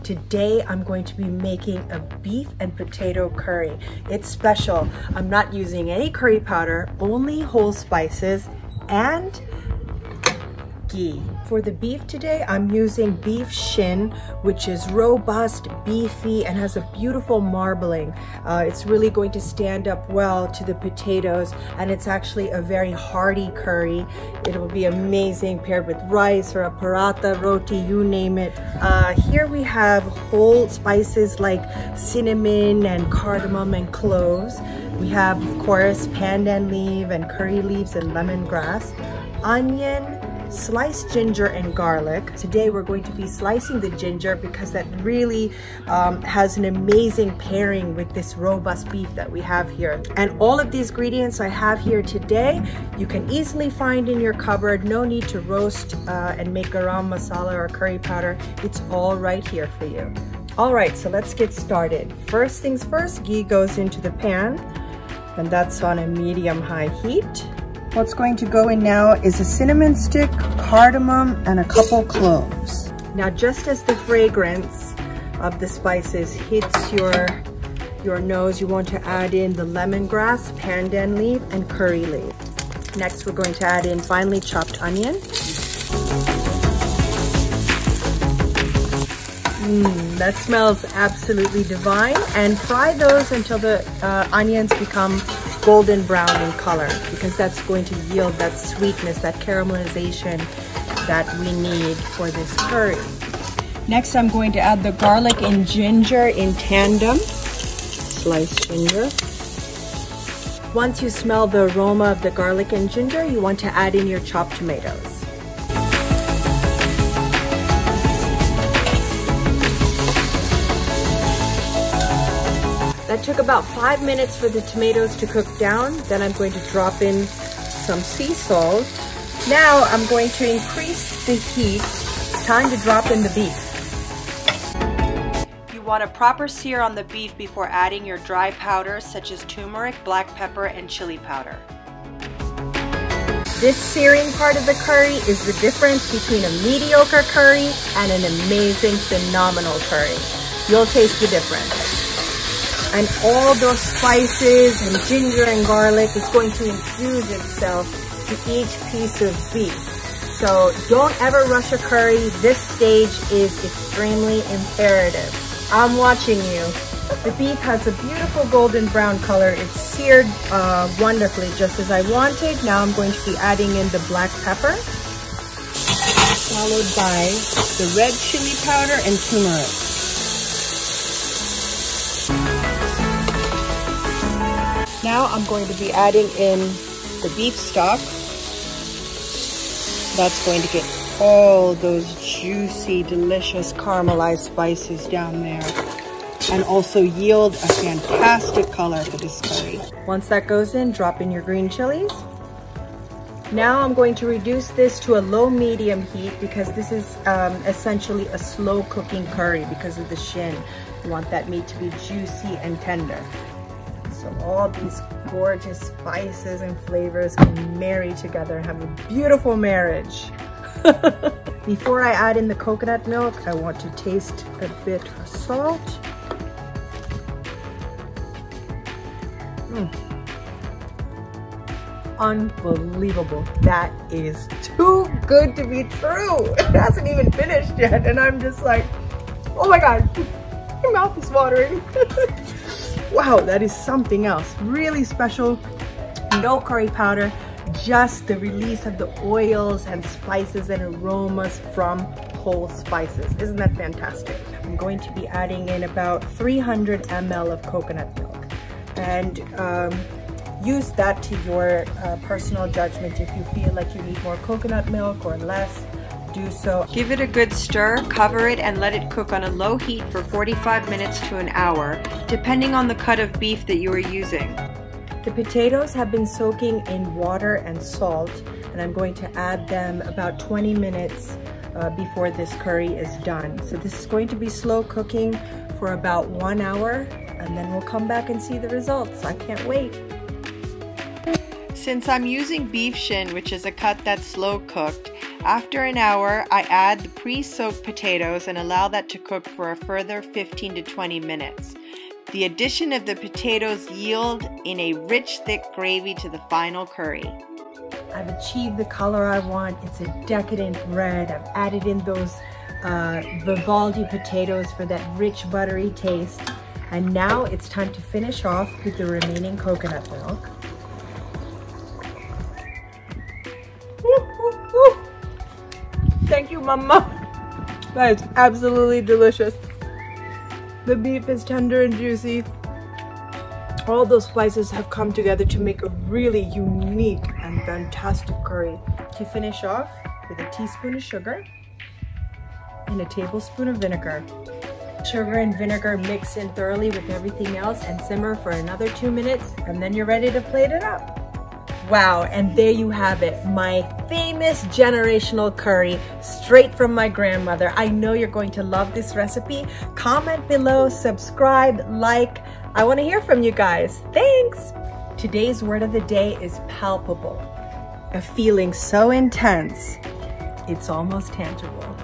Today I'm going to be making a beef and potato curry. It's special. I'm not using any curry powder, only whole spices and ghee. For the beef today, I'm using beef shin, which is robust, beefy, and has a beautiful marbling. It's really going to stand up well to the potatoes, and it's actually a very hearty curry. It will be amazing paired with rice or a paratha, roti, you name it. Here we have whole spices like cinnamon and cardamom and cloves. We have, of course, pandan leaf and curry leaves and lemongrass, onion, sliced ginger and garlic. Today we're going to be slicing the ginger because that really has an amazing pairing with this robust beef that we have here. And all of these ingredients I have here today, you can easily find in your cupboard. No need to roast and make garam masala or curry powder. It's all right here for you. All right, so let's get started. First things first, ghee goes into the pan, and that's on a medium-high heat. What's going to go in now is a cinnamon stick, cardamom, and a couple cloves. Now, just as the fragrance of the spices hits your nose, you want to add in the lemongrass, pandan leaf, and curry leaf. Next, we're going to add in finely chopped onion. That smells absolutely divine. And fry those until the onions become golden brown in color, because that's going to yield that sweetness, that caramelization that we need for this curry. Next, I'm going to add the garlic and ginger in tandem, sliced ginger. Once you smell the aroma of the garlic and ginger, you want to add in your chopped tomatoes. That took about 5 minutes for the tomatoes to cook down. Then I'm going to drop in some sea salt. Now I'm going to increase the heat. It's time to drop in the beef. You want a proper sear on the beef before adding your dry powders such as turmeric, black pepper, and chili powder. This searing part of the curry is the difference between a mediocre curry and an amazing, phenomenal curry. You'll taste the difference. And all those spices and ginger and garlic is going to infuse itself to each piece of beef. So don't ever rush a curry. This stage is extremely imperative. I'm watching you. The beef has a beautiful golden brown color. It's seared wonderfully, just as I wanted. Now I'm going to be adding in the black pepper, followed by the red chili powder and turmeric. Now I'm going to be adding in the beef stock. That's going to get all those juicy, delicious caramelized spices down there and also yield a fantastic color for this curry. Once that goes in, drop in your green chilies. Now I'm going to reduce this to a low-medium heat because this is essentially a slow cooking curry because of the shin. You want that meat to be juicy and tender. So all these gorgeous spices and flavors can marry together and have a beautiful marriage. Before I add in the coconut milk, I want to taste a bit of salt. Unbelievable. That is too good to be true. It hasn't even finished yet, and I'm just like, oh my God, your mouth is watering. Wow, that is something else. Really special. No curry powder, just the release of the oils and spices and aromas from whole spices. Isn't that fantastic? I'm going to be adding in about 300 ml of coconut milk, and use that to your personal judgment. If you feel like you need more coconut milk or less, do so. Give it a good stir, cover it, and let it cook on a low heat for 45 minutes to an hour, depending on the cut of beef that you are using. The potatoes have been soaking in water and salt, and I'm going to add them about 20 minutes before this curry is done. So this is going to be slow cooking for about 1 hour, and then we'll come back and see the results. I can't wait. Since I'm using beef shin, which is a cut that's slow cooked, after an hour I add the pre-soaked potatoes and allow that to cook for a further 15 to 20 minutes. The addition of the potatoes yield in a rich, thick gravy to the final curry. I've achieved the color I want. It's a decadent red. I've added in those Vivaldi potatoes for that rich, buttery taste. And now it's time to finish off with the remaining coconut milk. Thank you, Mama. That is absolutely delicious. The beef is tender and juicy. All those spices have come together to make a really unique and fantastic curry. To finish off with a teaspoon of sugar and a tablespoon of vinegar. Sugar and vinegar mix in thoroughly with everything else and simmer for another 2 minutes, and then you're ready to plate it up. Wow, and there you have it, my famous generational curry straight from my grandmother. I know you're going to love this recipe. Comment below, subscribe, like. I want to hear from you guys. Thanks! Today's word of the day is palpable. A feeling so intense, it's almost tangible.